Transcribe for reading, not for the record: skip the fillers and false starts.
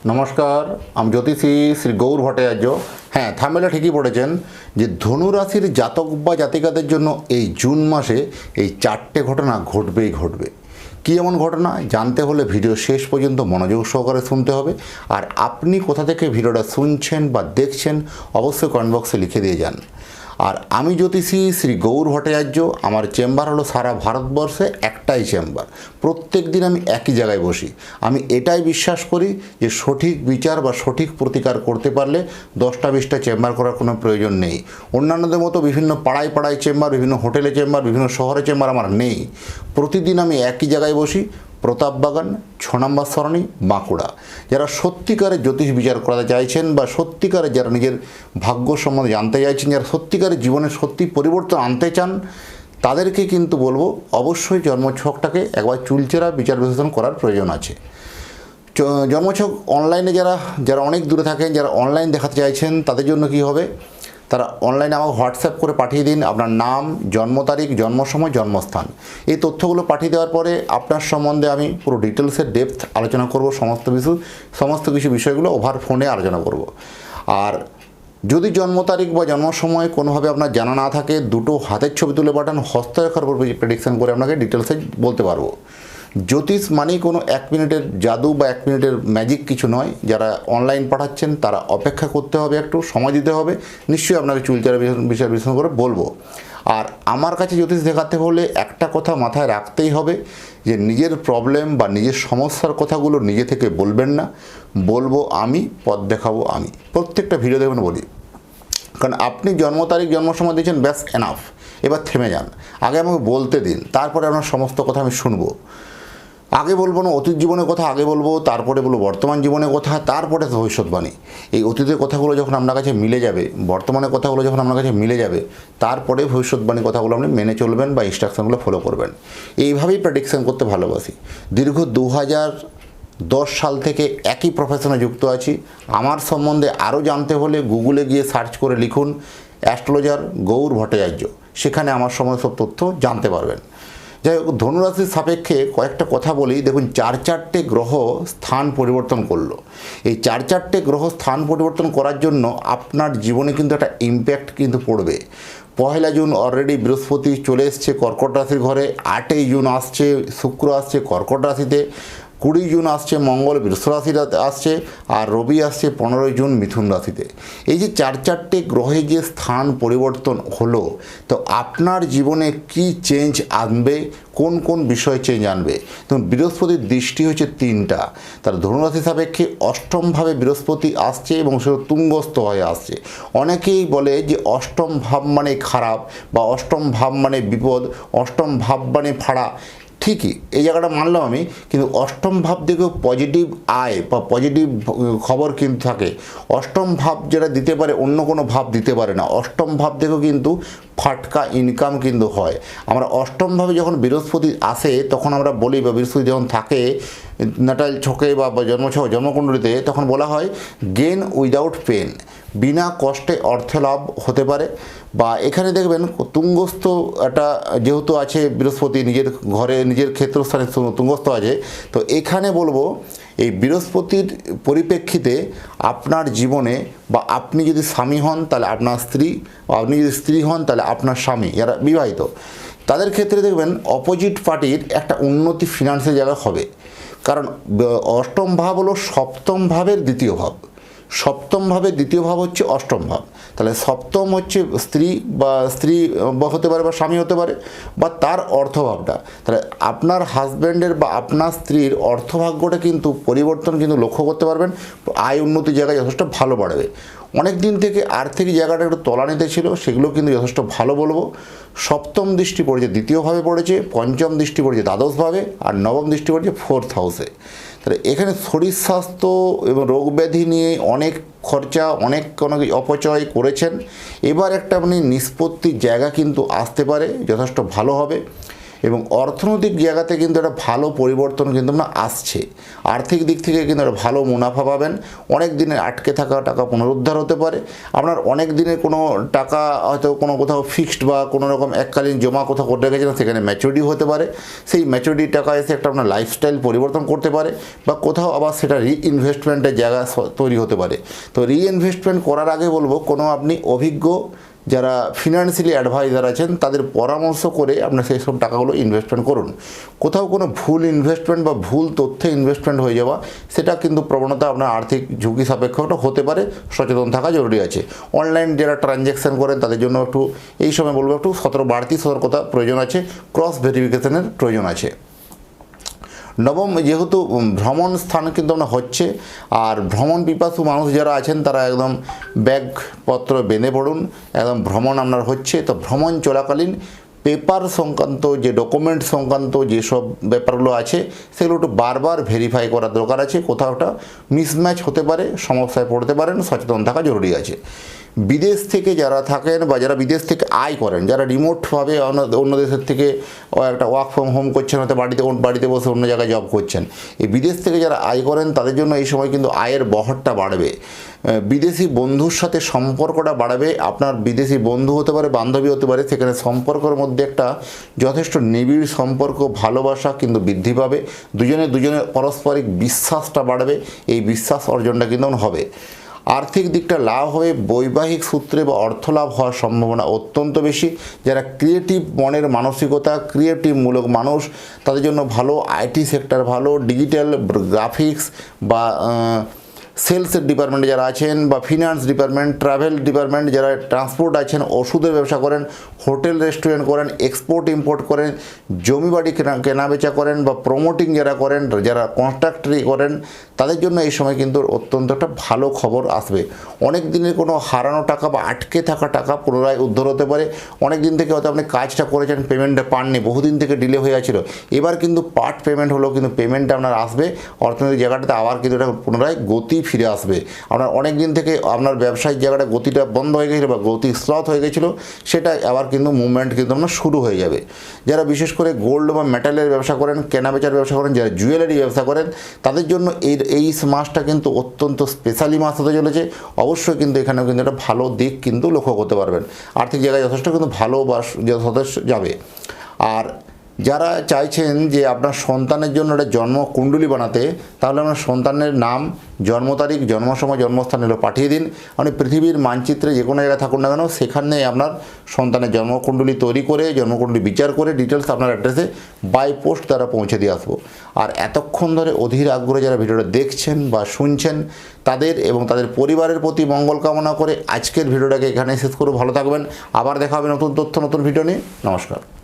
নমস্কার, আমি জ্যোতিষী শ্রী গৌর ভট্টাচার্য। হ্যাঁ, থাম্বনেলে ঠিকই পড়েছেন যে ধনুরাশির জাতক বা জাতিকাদের জন্য এই জুন মাসে এই 4টে ঘটনা ঘটবেই ঘটবে। কী এমন ঘটনা জানতে হলে ভিডিও শেষ পর্যন্ত মনোযোগ সহকারে শুনতে হবে। আর আপনি কোথা থেকে ভিডিওটা শুনছেন বা দেখছেন অবশ্যই কমেন্ট বক্সে লিখে দিয়ে যান। আর আমি জ্যোতিষী শ্রী গৌর ভট্টাচার্য, আমার চেম্বার হলো সারা ভারতবর্ষে একটাই চেম্বার। প্রত্যেক দিন আমি একই জায়গায় বসি। আমি এটাই বিশ্বাস করি যে সঠিক বিচার বা সঠিক প্রতিকার করতে পারলে 10টা 20টা চেম্বার করার কোনো প্রয়োজন নেই। অন্যান্যদের মতো বিভিন্ন পাড়ায় পাড়ায় চেম্বার, বিভিন্ন হোটেলে চেম্বার, বিভিন্ন শহরে চেম্বার আমার নেই। প্রতিদিন আমি একই জায়গায় বসি, প্রতাপবাগান, 6 নম্বর সরণি, বাঁকুড়া। যারা সত্যিকারের জ্যোতিষ বিচার করাতে চাইছেন বা সত্যিকারের যারা নিজের ভাগ্য সম্বন্ধে জানতে চাইছেন, যারা সত্যিকারের জীবনে সত্যি পরিবর্তন আনতে চান, তাদেরকে কিন্তু বলবো অবশ্যই জন্মছকটাকে একবার চুলচেরা বিচার বিশ্লেষণ করার প্রয়োজন আছে। জন্মছক অনলাইনে যারা অনেক দূরে থাকেন, যারা অনলাইন দেখাতে চাইছেন, তাদের জন্য কি হবে, তারা অনলাইনে আমাকে হোয়াটসঅ্যাপ করে পাঠিয়ে দিন আপনার নাম, জন্ম তারিখ, জন্ম সময়, জন্মস্থান। এই তথ্যগুলো পাঠিয়ে দেওয়ার পরে আপনার সম্বন্ধে আমি পুরো ডিটেলসের ডেপথ আলোচনা করব। সমস্ত কিছু বিষয়গুলো ওভার ফোনে আলোচনা করব। আর যদি জন্ম তারিখ বা জন্ম সময় কোনোভাবে আপনার জানা না থাকে, দুটো হাতের ছবি তুলে পাঠান, হস্তরেখার উপর প্রেডিকশন করে আপনাকে ডিটেলসে বলতে পারবো। জ্যোতিষ মানেই কোনো 1 মিনিটের জাদু বা 1 মিনিটের ম্যাজিক কিছু নয়। যারা অনলাইন পাঠাচ্ছেন তারা অপেক্ষা করতে হবে, একটু সময় দিতে হবে। নিশ্চয়ই আপনাকে চুলচারা বিষয় বিশ্লেষণ করে বলবো। আর আমার কাছে জ্যোতিষ দেখাতে হলে একটা কথা মাথায় রাখতেই হবে যে নিজের প্রবলেম বা নিজের সমস্যার কথাগুলো নিজে থেকে বলবেন না, বলবো আমি, পথ দেখাবো আমি। প্রত্যেকটা ভিডিও দেখবেন বলি, কারণ আপনি জন্ম তারিখ, জন্ম সময় দিয়েছেন, ব্যাস এনাফ। এবার থেমে যান, আগে আমাকে বলতে দিন, তারপরে আপনার সমস্ত কথা আমি শুনবো। আগে বলবো না অতীত জীবনের কথা, আগে বলবো, তারপরে বলবো বর্তমান জীবনের কথা, তারপরে ভবিষ্যৎবাণী। এই অতীতের কথাগুলো যখন আপনার কাছে মিলে যাবে, বর্তমানের কথাগুলো যখন আপনার কাছে মিলে যাবে, তারপরে ভবিষ্যৎবাণী কথাগুলো আপনি মেনে চলবেন বা ইনস্ট্রাকশনগুলো ফলো করবেন। এইভাবেই প্রেডিকশন করতে ভালোবাসি। দীর্ঘ 2010 সাল থেকে একই প্রফেশনে যুক্ত আছি। আমার সম্বন্ধে আরও জানতে হলে গুগলে গিয়ে সার্চ করে লিখুন অ্যাস্ট্রোলজার গৌর ভট্টাচার্য, সেখানে আমার সম্বন্ধে সব তথ্য জানতে পারবেন। যাই হোক, ধনুরাশির সাপেক্ষে কয়েকটা কথা বলি। দেখুন, 4টে গ্রহ স্থান পরিবর্তন করলো। এই 4টে গ্রহ স্থান পরিবর্তন করার জন্য আপনার জীবনে কিন্তু একটা ইম্প্যাক্ট কিন্তু পড়বে। 1 জুন অলরেডি বৃহস্পতি চলে এসছে কর্কট রাশির ঘরে, 8ই জুন আসছে শুক্র আসছে কর্কট রাশিতে, 20 জুন আসছে মঙ্গল বৃষ রাশিতে আসছে, আর রবি আসছে 15 জুন মিথুন রাশিতে। এই যে 4টে গ্রহে যে স্থান পরিবর্তন হলো, তো আপনার জীবনে কি চেঞ্জ আনবে, কোন কোন বিষয়ে চেঞ্জ আনবে? তখন বৃহস্পতির দৃষ্টি হচ্ছে 3টা। তার ধনুরাশি সাপেক্ষে অষ্টমভাবে বৃহস্পতি আসছে এবং সে তুঙ্গস্থ হয়ে আসছে। অনেকেই বলে যে অষ্টম ভাব মানে খারাপ বা অষ্টম ভাব মানে বিপদ, অষ্টম ভাব মানে ফাড়া। ঠিকই, এই জায়গাটা মানলাম আমি, কিন্তু অষ্টম ভাব থেকেও পজিটিভ আয় বা পজিটিভ খবর কিন্তু থাকে। অষ্টম ভাব যেটা দিতে পারে অন্য কোনো ভাব দিতে পারে না। অষ্টম ভাব থেকেও কিন্তু ফাটকা ইনকাম কিন্তু হয়। আমরা অষ্টমভাবে যখন বৃহস্পতি আসে তখন আমরা বলি, বা বৃহস্পতি যখন থাকে নাটাল ছকে বা জন্মছক জন্মকুণ্ডলিতে, তখন বলা হয় গেন উইদাউট পেন, বিনা কষ্টে অর্থ লাভ হতে পারে। বা এখানে দেখবেন তুঙ্গস্থ একটা যেহেতু আছে বৃহস্পতি, নিজের ঘরে নিজের ক্ষেত্রস্থানে তুঙ্গস্থ আছে, তো এখানে বলবো এই বৃহস্পতির পরিপ্রেক্ষিতে আপনার জীবনে, বা আপনি যদি স্বামী হন তাহলে আপনার স্ত্রী, বা আপনি যদি স্ত্রী হন তাহলে আপনার স্বামী, যারা বিবাহিত, তাদের ক্ষেত্রে দেখবেন অপোজিট পার্টির একটা উন্নতি ফিনান্সের জায়গা হবে। কারণ অষ্টম ভাব হলো সপ্তম ভাবের দ্বিতীয় ভাব। সপ্তম ভাবের দ্বিতীয় ভাব হচ্ছে অষ্টম ভাব। তাহলে সপ্তম হচ্ছে স্ত্রী হতে পারে বা স্বামী হতে পারে, বা তার অর্থভাবটা। তাহলে আপনার হাজব্যান্ডের বা আপনার স্ত্রীর অর্থভাগ্যটা কিন্তু পরিবর্তন কিন্তু লক্ষ্য করতে পারবেন। আয় উন্নতির জায়গায় যথেষ্ট ভালো বাড়বে। অনেক দিন থেকে আর্থিক জায়গাটা একটু তলানিতে ছিল, সেগুলো কিন্তু যথেষ্ট ভালো বলবো। সপ্তম দৃষ্টি পড়েছে দ্বিতীয়ভাবে পড়েছে, পঞ্চম দৃষ্টি পড়েছে দ্বাদশভাবে, আর নবম দৃষ্টি পড়েছে 4th হাউসে। তাহলে এখানে শরীর স্বাস্থ্য এবং রোগ ব্যাধি নিয়ে অনেক খরচা, অনেক অপচয় করেছেন। এবার একটা আপনি নিষ্পত্তির জায়গা কিন্তু আসতে পারে, যথেষ্ট ভালো হবে। এবং অর্থনৈতিক জায়গাতে কিন্তু একটা ভালো পরিবর্তন কিন্তু আপনার আসছে। আর্থিক দিক থেকে কিন্তু একটা ভালো মুনাফা পাবেন। অনেক দিনের আটকে থাকা টাকা পুনরুদ্ধার হতে পারে। আপনার অনেক দিনের কোনো টাকা হয়তো কোনো কোথাও ফিক্সড বা কোনো রকম এককালীন জমা কোথাও করে রেখেছিলেন, সেখানে ম্যাচুরিটি হতে পারে। সেই ম্যাচুরিটি টাকা এসে একটা আপনার লাইফস্টাইল পরিবর্তন করতে পারে, বা কোথাও আবার সেটা রিইনভেস্টমেন্টের জায়গা তৈরি হতে পারে। তো রিইনভেস্টমেন্ট করার আগে বলবো, কোনো আপনি অভিজ্ঞ যারা ফিনান্সিয়ালি অ্যাডভাইজার আছেন তাদের পরামর্শ করে আপনার সেই সব টাকাগুলো ইনভেস্টমেন্ট করুন। কোথাও কোনো ভুল ইনভেস্টমেন্ট বা ভুল তথ্যে ইনভেস্টমেন্ট হয়ে যাওয়া, সেটা কিন্তু প্রবণতা আপনার আর্থিক ঝুঁকি সাপেক্ষটা হতে পারে। সচেতন থাকা জরুরি আছে। অনলাইন যারা ট্রানজ্যাকশান করেন তাদের জন্য একটু এই সময় বলবো একটু বাড়তি সতর্কতা প্রয়োজন আছে, ক্রস ভেরিফিকেশনের প্রয়োজন আছে। নবম, যেহেতু ভ্রমণ স্থান কিন্তু আমরা হচ্ছে, আর ভ্রমণ পিপাসু মানুষ যারা আছেন তারা একদম ব্যাগপত্র বেঁধে পড়ুন, একদম ভ্রমণ আপনার হচ্ছে। তো ভ্রমণ চলাকালীন পেপার সংক্রান্ত যে ডকুমেন্ট সংক্রান্ত যেসব ব্যাপারগুলো আছে সেগুলো একটু বারবার ভেরিফাই করার দরকার আছে। কোথাও একটা মিসম্যাচ হতে পারে, সমস্যায় পড়তে পারেন, সচেতন থাকা জরুরি আছে। বিদেশ থেকে যারা থাকেন বা যারা বিদেশ থেকে আয় করেন, যারা রিমোটভাবে অন্য দেশের থেকে একটা ওয়ার্ক ফ্রম হোম করছেন, হয়তো বাড়িতে বসে অন্য জায়গায় জব করছেন, এই বিদেশ থেকে যারা আয় করেন তাদের জন্য এই সময় কিন্তু আয়ের বহরটা বাড়বে। বিদেশি বন্ধুর সাথে সম্পর্কটা বাড়বে। আপনার বিদেশি বন্ধু হতে পারে, বান্ধবী হতে পারে, সেখানে সম্পর্কের মধ্যে একটা যথেষ্ট নিবিড় সম্পর্ক, ভালোবাসা কিন্তু বৃদ্ধি পাবে। দুজনের পারস্পরিক বিশ্বাসটা বাড়বে। এই বিশ্বাস অর্জনটা কিন্তু হবে। আর্থিক দিকটা লাভ হবে। বৈবাহিক সূত্রে বা অর্থ লাভ হওয়ার সম্ভাবনা অত্যন্ত বেশি। যারা ক্রিয়েটিভ মনের মানসিকতা, ক্রিয়েটিভমূলক মানুষ, তাদের জন্য ভালো। আইটি সেক্টর ভালো, ডিজিটাল গ্রাফিক্স বা সেলসের ডিপার্টমেন্টে যারা আছেন, বা ফিনান্স ডিপার্টমেন্ট, ট্রাভেল ডিপার্টমেন্ট, যারা ট্রান্সপোর্ট আছেন, ওষুধের ব্যবসা করেন, হোটেল রেস্টুরেন্ট করেন, এক্সপোর্ট ইম্পোর্ট করেন, জমি বাড়ি কেনাবেচা করেন, বা প্রমোটিং যারা করেন, যারা কন্ট্রাক্টরি করেন, তাদের জন্য এই সময় কিন্তু অত্যন্ত একটা ভালো খবর আসবে। অনেক দিনের কোনো হারানো টাকা বা আটকে থাকা টাকা পুনরায় উদ্ধার হতে পারে। অনেক দিন থেকে হয়তো আপনি কাজটা করেছেন, পেমেন্টটা পাননি, বহুদিন থেকে ডিলে হয়ে গেছিল, এবার কিন্তু পার্ট পেমেন্ট হলো, কিন্তু পেমেন্টটা আপনার আসবে। অর্থনৈতিক জায়গাটাতে আবার কিন্তু এটা পুনরায় গতি ফিরে আসবে। আপনার অনেক দিন থেকে আপনার ব্যবসায়িক জায়গাটা গতিটা বন্ধ হয়ে গেছিলো বা গতি স্লথ হয়ে গেছিলো, সেটা আবার কিন্তু মুভমেন্ট কিন্তু আপনার শুরু হয়ে যাবে। যারা বিশেষ করে গোল্ড বা মেটালের ব্যবসা করেন, কেনাবেচার ব্যবসা করেন, যারা জুয়েলারি ব্যবসা করেন, তাদের জন্য এই মাসটা কিন্তু অত্যন্ত স্পেশালি মাস হতে চলেছে। অবশ্যই কিন্তু এখানেও কিন্তু একটা ভালো দিক কিন্তু লক্ষ্য করতে পারবেন। আর্থিক জায়গায় যথেষ্ট কিন্তু ভালো বা যথেষ্ট যাবে। আর যারা চাইছেন যে আপনার সন্তানের জন্য একটা জন্মকুণ্ডলী বানাতে, তাহলে আপনার সন্তানের নাম, জন্ম তারিখ, জন্ম সময়, জন্মস্থান এগুলো পাঠিয়ে দিন। আপনি পৃথিবীর মানচিত্রে যে কোনো জায়গায় থাকুন না কেন, সেখানে আপনার সন্তানের জন্মকুণ্ডলী তৈরি করে, জন্মকুণ্ডলী বিচার করে ডিটেলস আপনার অ্যাড্রেসে বাই পোস্ট দ্বারা পৌঁছে দিয়ে আসবো। আর এতক্ষণ ধরে অধীর আগ্রহে যারা ভিডিওটা দেখছেন বা শুনছেন, তাদের এবং তাদের পরিবারের প্রতি মঙ্গল কামনা করে আজকের ভিডিওটাকে এখানে শেষ করে ভালো থাকবেন। আবার দেখা হবে নতুন তথ্য, নতুন ভিডিও নিয়ে। নমস্কার।